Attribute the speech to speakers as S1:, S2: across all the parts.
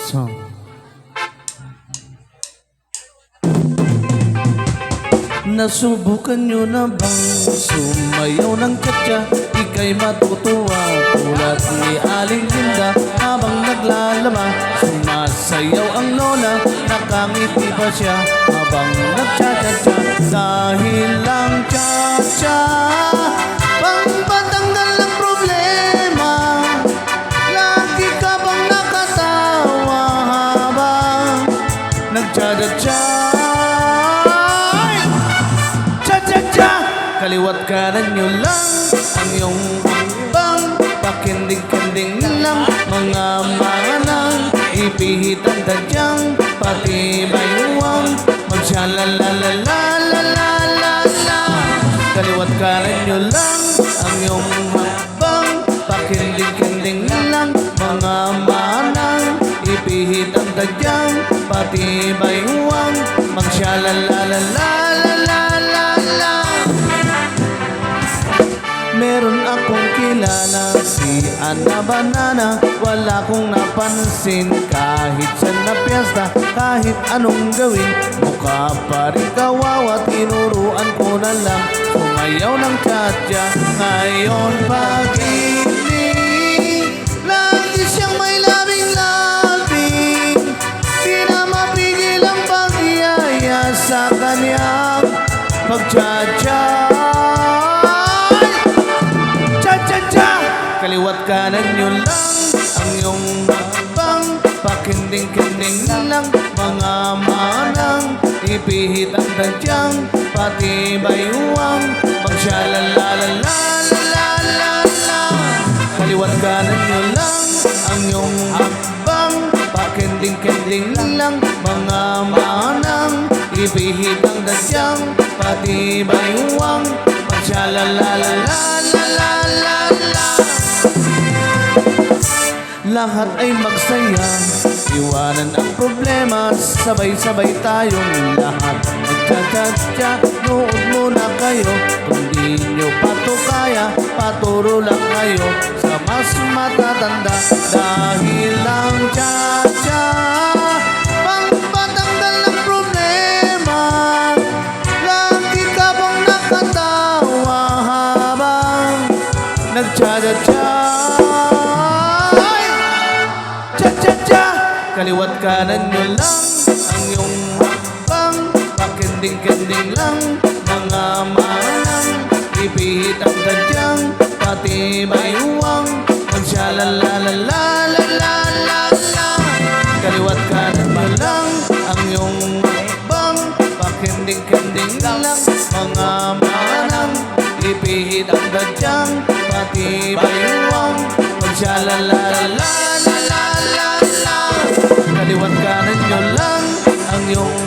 S1: song. Nasubukan nyo na bang sumayaw ng tsa-tsa? Ika'y matutuwa tulad ni Aling Linda. Habang naglalaba, sumasayaw ang lola. Nakangiti pa siya habang nagtsa-tsa-tsa. Dahil lang tsa-tsa, pangpatanggal ng problema. Lagi ka bang nakatawa habang nagtsa-tsa-tsa? Kaliwat kanan nyo lang ang iyong bang pakinding-kinding lang mga manang ipihit ang tadyang pati bayuwang magsyalalalalalala. Kaliwat kanan nyo lang ang iyong bang pakinding-kinding lang mga manang ipihit ang tadyang pati bayuwang magsyalalalalalala. Meron akong kilala, si Ana Banana. Wala kong napansin kahit sa na piyesta. Kahit anong gawin, mukha pa rin kawawa. Tinuruan ko na lang sumayaw ng tsa-tsa. Ngayon pag-ibig, lagi siyang may labing-labing. Di na mapigil ang pagyaya sa kanyang pag-tsa-tsa. Kaliwat kanan nyo lang ang iyong bang pakinding-kinding lang mga manang ipihit ang tadyang pati bayuwang magsyalalalalalala. Kaliwat kanan nyo lang ang iyong bang pakinding-kinding lang mga manang ipihit ang tadyang pati bayuwang magsyalalalalalala. Lahat ay magsaya, iwanan ang problema. Sabay-sabay tayong lahat magtsa-tsa-tsa. Nood muna kayo, kung di nyo pato kaya, paturo lang kayo sa mas matatanda. Dahil lang tsa-tsa, pangpatanggal ng problema. Lagi ka bang nakatawa habang nagtsa-tsa-tsa? Kaliwat kanan nyo lang ang iyong bang pakinding-kinding lang mga manang ipihit ang tadyang pati bayuwang magsyalalalalalala. Kaliwat kanan nyo lang ang iyong bang pakinding-kinding lang mga manang ipihit ang tadyang pati bayuwang magsyalalalalalala. Kaliwat kanan nyo lang ang iyong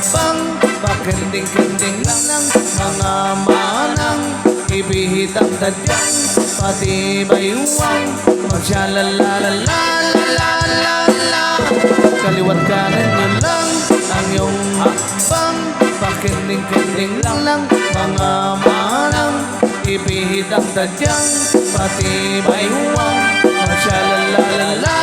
S1: bang pakinding-kinding lang mga manang ipihit ang tadyang pati bayuwang magsyalalalalalala. Kaliwat kanan nyo lang ang iyong bang pakinding-kinding lang mga manang ipihit ang tadyang pati bayuwang magsyalalalalalala.